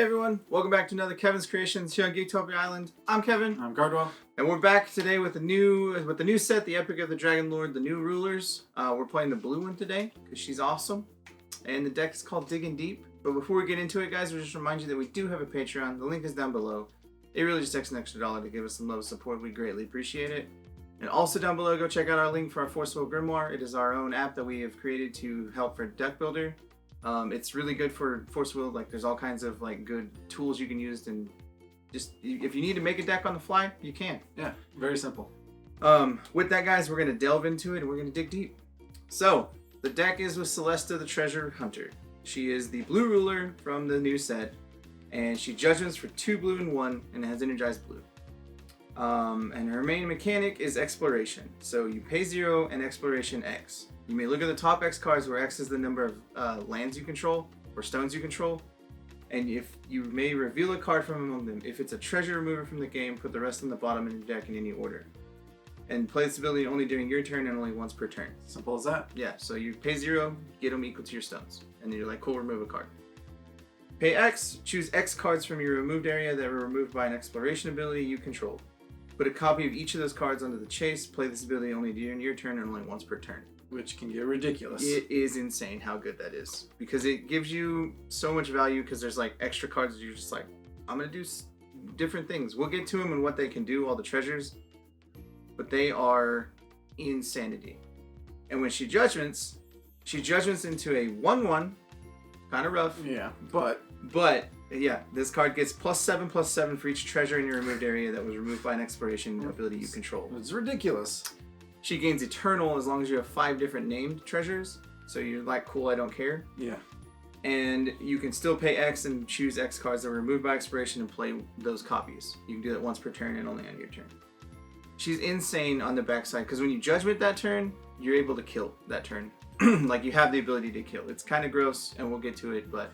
Hey everyone, welcome back to another Kevin's Kreations here on Geektopia Island. I'm Kevin. I'm Cardwell. And we're back today with the new set, the Epic of the Dragonlord, the new rulers. We're playing the blue one today because she's awesome. And the deck is called Digging Deep. But before we get into it, guys, we'll just remind you that we do have a Patreon. The link is down below. It really just takes an extra $1 to give us some love and support. We greatly appreciate it. And also down below, go check out our link for our Foresee Grimoire. It is our own app that we have created to help for deck builder. It's really good for Force Will. Like, there's all kinds of like good tools you can use, and just if you need to make a deck on the fly, you can. Yeah, very simple. With that, guys, we're gonna delve into it and we're gonna dig deep. So the deck is with Selesta, the Treasure Hunter. She is the blue ruler from the new set, and she judgments for 2 blue and 1, and has energized blue. And her main mechanic is exploration. So you pay 0 and exploration X. You may look at the top X cards, where X is the number of lands you control or stones you control. And if you may reveal a card from among them. If it's a treasure remover from the game, put the rest on the bottom of your deck in any order. And play this ability only during your turn and only once per turn. Simple as that. Yeah, so you pay 0, get them equal to your stones. And then you're like, cool, remove a card. Pay X, choose X cards from your removed area that were removed by an exploration ability you control. Put a copy of each of those cards onto the chase. Play this ability only during your turn and only once per turn. Which can get ridiculous. It is insane how good that is. Because it gives you so much value, because there's like extra cards that you're just like, I'm going to do different things. We'll get to them and what they can do, all the treasures. But they are insanity. And when she judgments into a 1/1. Kind of rough. Yeah, but yeah, this card gets +7/+7 for each treasure in your removed area that was removed by an exploration ability you control. It's ridiculous. She gains Eternal as long as you have 5 different named treasures. So you're like, cool, I don't care. Yeah. And you can still pay X and choose X cards that were removed by expiration and play those copies. You can do that once per turn and only on your turn. She's insane on the backside, because when you judgment that turn, you're able to kill that turn. Like, you have the ability to kill. It's kind of gross, and we'll get to it, but...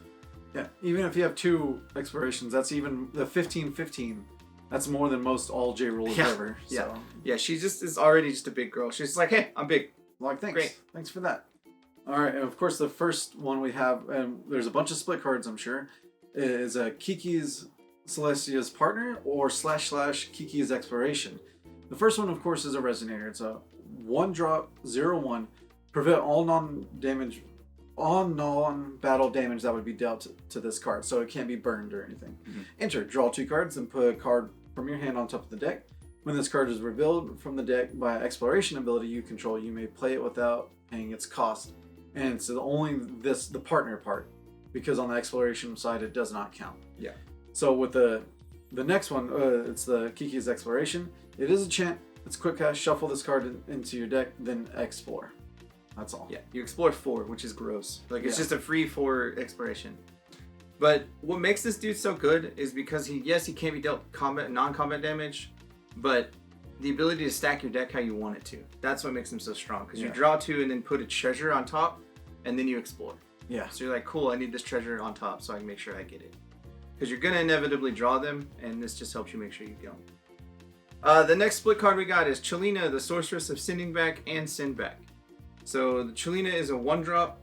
Yeah, even if you have 2 explorations, that's even the 15/15. That's more than most all J rulers ever. Yeah, So. yeah. She just is already just a big girl. She's like, hey, I'm big. Like, thanks. Great. Thanks for that. All right, and of course, the first one we have, and there's a bunch of split cards, I'm sure, is Kiki's Celestia's partner or / Kiki's exploration. The first one, of course, is a Resonator. It's a 1-drop, 0/1. Prevent all non-battle damage that would be dealt to this card, so it can't be burned or anything. Mm-hmm. Enter, draw 2 cards, and put a card from your hand on top of the deck. When this card is revealed from the deck by an exploration ability you control, you may play it without paying its cost. And it's only the partner part, because on the exploration side it does not count. Yeah. So with the next one, it's the Kiki's exploration. It is a chant. It's quick cast. Shuffle this card into your deck, then explore. That's all. Yeah, you explore 4, which is gross. Like, it's just a free 4 exploration. But what makes this dude so good is because he can't be dealt non-combat damage, but the ability to stack your deck how you want it to. That's what makes him so strong. Because you draw 2 and then put a treasure on top, and then you explore. Yeah. So you're like, cool, I need this treasure on top so I can make sure I get it. Because you're going to inevitably draw them, and this just helps you make sure you get them. The next split card we got is Chelina, the Sorceress of Sending Back and Send Back. So the Chelina is a 1-drop.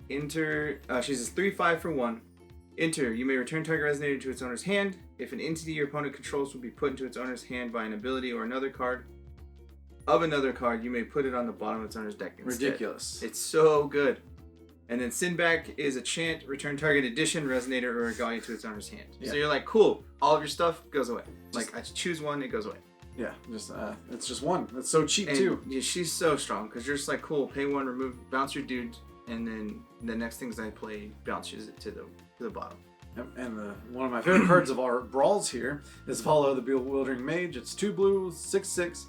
Enter. She's a 3/5 for 1. Enter. You may return target Resonator to its owner's hand. If an entity your opponent controls will be put into its owner's hand by an ability or another card of another card, you may put it on the bottom of its owner's deck instead. Ridiculous. It's so good. And then Send Back is a chant. Return target addition, Resonator, or Regalia to its owner's hand. Yeah. So you're like, cool. All of your stuff goes away. Like, I choose one, it goes away. Yeah, it's just 1. It's so cheap too. Yeah, she's so strong, because you're just like, cool, pay 1, remove, bounce your dude, and then the next things I play bounces it to the bottom. Yep. And one of my favorite cards of our brawls here is Vala, the Bewildering Mage. It's 2 blue, 6/6.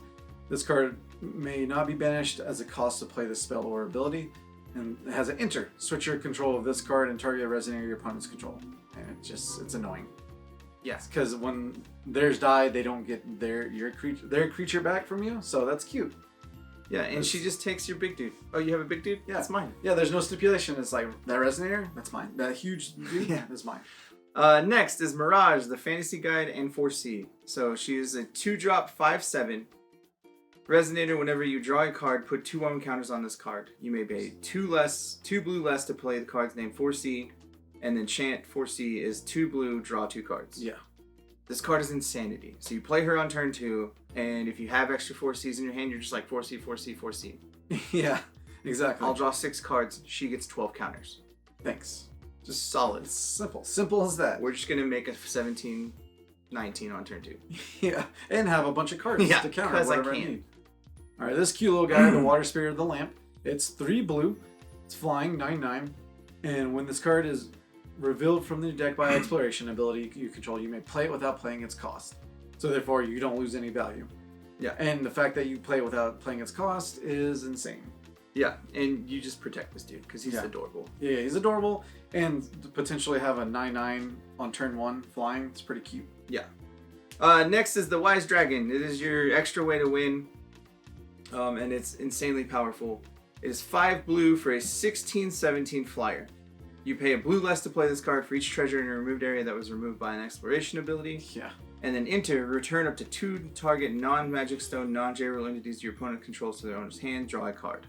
This card may not be banished as a cost to play this spell or ability, and it has an enter. Switch your control of this card and target a Resonator your opponent's control. And it's annoying. Yes, because when theirs die, they don't get their creature back from you, so that's cute. Yeah, and she just takes your big dude. Oh, you have a big dude? Yeah, that's mine. Yeah, there's no stipulation. It's like, that Resonator, that's mine. That huge dude, is mine. Next is Mirage, the Fantasy Guide and Foresee. So she is a 2-drop 5/7. Resonator, whenever you draw a card, put 2 counters on this card. You may pay 2 blue less to play the card's name Foresee. And then Chant Foresee is 2 blue, draw 2 cards. Yeah. This card is insanity. So you play her on turn 2, and if you have extra Foresees in your hand, you're just like Foresee, Foresee, Foresee. Yeah, exactly. I'll draw 6 cards. She gets 12 counters. Thanks. Just solid. It's simple. Simple as that. We're just going to make a 17, 19 on turn 2. Yeah, and have a bunch of cards to counter whatever I need. All right, this cute little guy, the Water Spirit of the Lamp. It's 3 blue. It's flying, 9/9. And when this card is revealed from the deck by exploration ability you control, you may play it without playing its cost. So therefore, you don't lose any value. Yeah. And the fact that you play it without playing its cost is insane. Yeah, and you just protect this dude because he's adorable. Yeah, he's adorable. And to potentially have a 9/9 on turn 1 flying, it's pretty cute. Yeah. Next is the Wise Dragon. It is your extra way to win. And it's insanely powerful. It is 5 blue for a 16/17 flyer. You pay a blue less to play this card for each treasure in a removed area that was removed by an exploration ability. Yeah. And then enter, return up to 2 target non-magic stone, non-J-rule entities your opponent controls to their owner's hand, draw a card.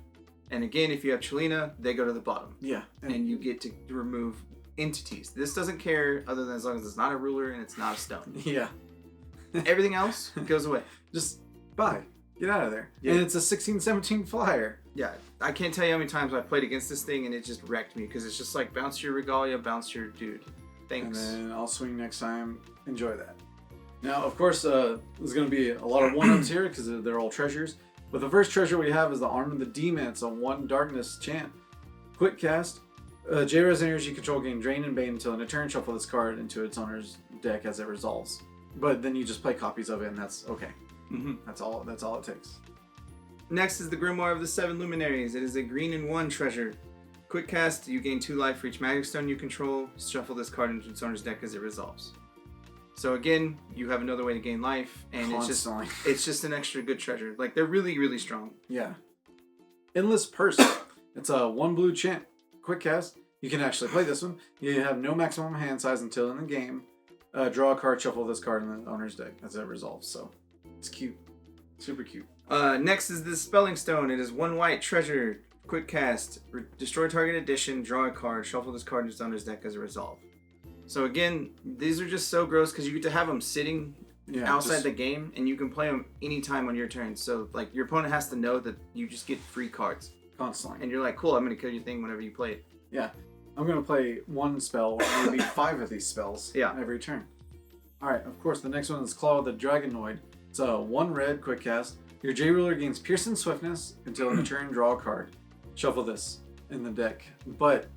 And again, if you have Chelina, they go to the bottom. Yeah. And you get to remove entities. This doesn't care other than as long as it's not a ruler and it's not a stone. Yeah. Everything else goes away. Just bye. Get out of there. Yeah. And it's a 16/17 flyer. Yeah, I can't tell you how many times I played against this thing and it just wrecked me because it's just like bounce your Regalia, bounce your dude. Thanks. And then I'll swing next time. Enjoy that. Now, of course, there's going to be a lot of one-ups here because they're all treasures. But the first treasure we have is the Arm of the Demon. It's a 1 darkness chant. Quick cast. J Resonators you control gain Drain and Bane until in a turn shuffle this card into its owner's deck as it resolves. But then you just play copies of it and that's okay. Mm-hmm. That's all it takes. Next is the Grimoire of the 7 Luminaries. It is a green and 1 treasure. Quick cast, you gain 2 life for each magic stone you control. Shuffle this card into its owner's deck as it resolves. So again, you have another way to gain life, and Constantly. it's just an extra good treasure. Like they're really, really strong. Yeah. Endless Purse. It's a 1 blue chant. Quick cast. You can actually play this one. You have no maximum hand size until in the game. Draw a card, shuffle this card in the owner's deck as it resolves. So it's cute. Super cute. Next is the Dispelling Stone. It is 1 white treasure. Quick cast. Destroy target addition. Draw a card. Shuffle this card into its owner's deck as a resolve. So again, these are just so gross because you get to have them sitting outside the game, and you can play them anytime on your turn. So like your opponent has to know that you just get free cards Constantly. and you're like, cool, I'm gonna kill your thing whenever you play it. Yeah. I'm going to play 1 spell, or maybe 5 of these spells every turn. Alright, of course, the next one is Claw of the Dragonoid. It's a 1 red quick cast. Your J-Ruler gains Pierce and Swiftness until in a turn, draw a card. Shuffle this in the deck. But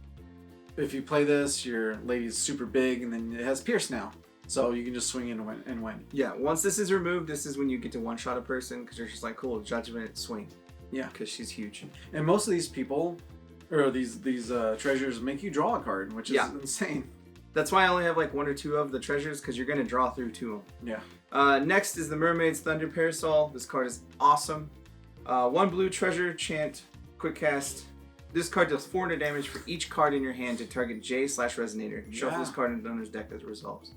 if you play this, your lady's super big, and then it has Pierce now. So you can just swing in and win. Yeah, once this is removed, this is when you get to one-shot a person because you're just like, cool, Judgment, swing. Yeah. Because she's huge. And most of these people, or these treasures, make you draw a card, which is insane. That's why I only have like 1 or 2 of the treasures because you're going to draw through 2 of them. Yeah. Next is the Mermaid's Thunder Parasol. This card is awesome. 1 blue treasure, chant, quick cast. This card does 400 damage for each card in your hand to target J/Resonator. Shuffle this card into the owner's deck as it resolves.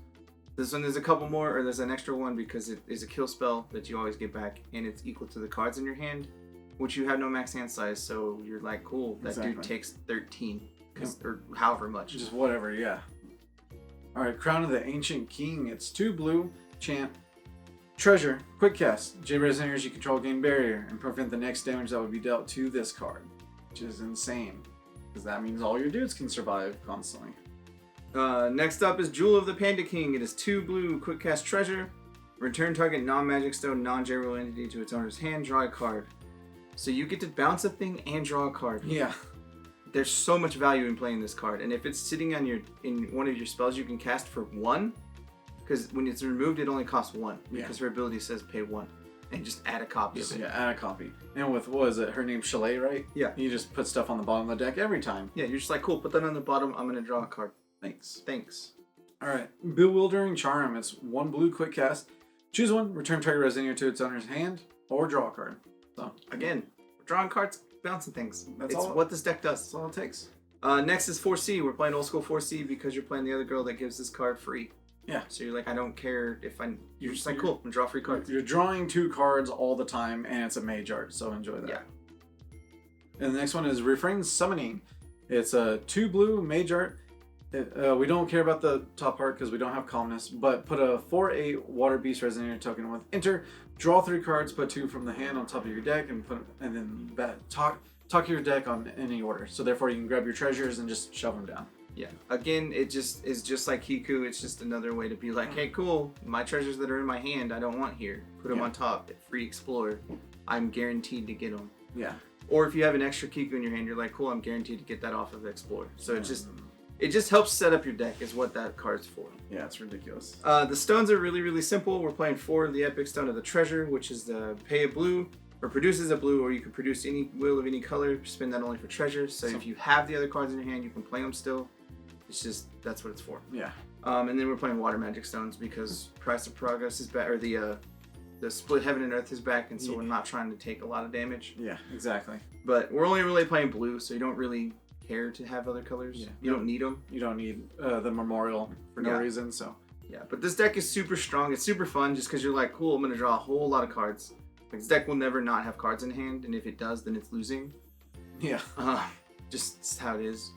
This one, there's a couple more, or there's an extra one because it is a kill spell that you always get back, and it's equal to the cards in your hand, which you have no max hand size, so you're like, cool, that dude takes 13, or however much. Just whatever, yeah. Alright, Crown of the Ancient King. It's 2 blue, chant, treasure, quick cast. J Resonators you control gain barrier and prevent the next damage that would be dealt to this card. Which is insane, because that means all your dudes can survive constantly. Next up is Jewel of the Panda King. It is 2 blue, quick cast treasure. Return target non-magic stone, non-J-Rule entity to its owner's hand, draw a card. So you get to bounce a thing and draw a card. Yeah. There's so much value in playing this card, and if it's sitting on in one of your spells, you can cast for 1. Because when it's removed, it only costs 1 because her ability says pay 1. And just add a copy of it. Yeah, add a copy. And with, what is it, her name's Chalet, right? Yeah. You just put stuff on the bottom of the deck every time. Yeah, you're just like, cool, put that on the bottom, I'm going to draw a card. Thanks. Alright, Bewildering Charm. It's 1 blue quick cast. Choose 1, return target Resonator to its owner's hand, or draw a card. So again, we're drawing cards, bouncing things. That's it's all, what this deck does. That's all it takes. Next is Foresee. We're playing old school Foresee because you're playing the other girl that gives this card free. Yeah. So you're like, I don't care if you're just like, cool, I'm gonna draw free cards. You're drawing 2 cards all the time, and it's a mage art, so enjoy that. Yeah. And the next one is Refrain Summoning. It's a 2 blue mage art. We don't care about the top part because we don't have calmness, but put a 4/8 Water Beast Resonator token with enter, draw 3 cards, put 2 from the hand on top of your deck, and then talk your deck on any order. So therefore you can grab your treasures and just shove them down. Yeah. Again, it just is just like Hiku. It's just another way to be like, hey, cool, my treasures that are in my hand, I don't want here. Put them on top. Free explore. I'm guaranteed to get them. Yeah. Or if you have an extra Kiku in your hand, you're like, cool, I'm guaranteed to get that off of explore. So it just helps set up your deck is what that card's for. Yeah, it's ridiculous. The stones are really, really simple. We're playing 4 of the Epic Stone of the Treasure, which is the pay a blue, or produces a blue, or you can produce any wheel of any color, spend that only for treasures. So if you have the other cards in your hand, you can play them still. It's just, that's what it's for. Yeah. And then we're playing Water Magic Stones because Price of Progress is back, or the Split Heaven and Earth is back, and so we're not trying to take a lot of damage. Yeah, exactly. But we're only really playing blue, so you don't really care to have other colors. Yeah. You don't need them. You don't need the Memorial for no reason, so. Yeah, but this deck is super strong. It's super fun just because you're like, cool, I'm going to draw a whole lot of cards. Like, this deck will never not have cards in hand, and if it does, then it's losing. Yeah. Just how it is.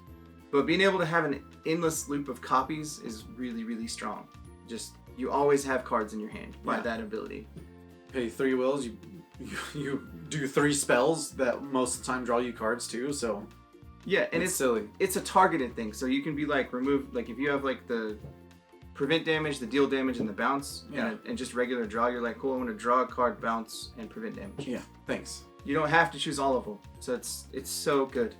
But being able to have an endless loop of copies is really, really strong. Just, you always have cards in your hand by that ability. Pay 3 wills, you do 3 spells that most of the time draw you cards too, so... Yeah, and it's silly. It's a targeted thing, so you can be like, remove, like if you have like the prevent damage, the deal damage, and the bounce, and just regular draw, you're like, cool, I want to draw a card, bounce, and prevent damage. Yeah, thanks. You don't have to choose all of them, so it's so good.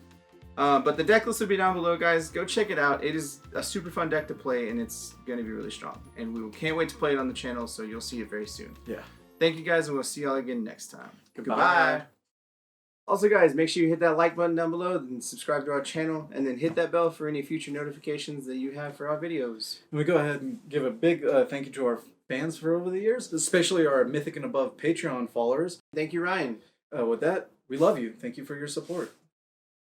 But the deck list will be down below, guys. Go check it out. It is a super fun deck to play, and it's going to be really strong. And we can't wait to play it on the channel, so you'll see it very soon. Yeah. Thank you, guys, and we'll see y'all again next time. Goodbye. Also, guys, make sure you hit that like button down below and subscribe to our channel, and then hit that bell for any future notifications that you have for our videos. We go ahead and give a big thank you to our fans for over the years, especially our Mythic and Above Patreon followers. Thank you, Ryan. With that, we love you. Thank you for your support.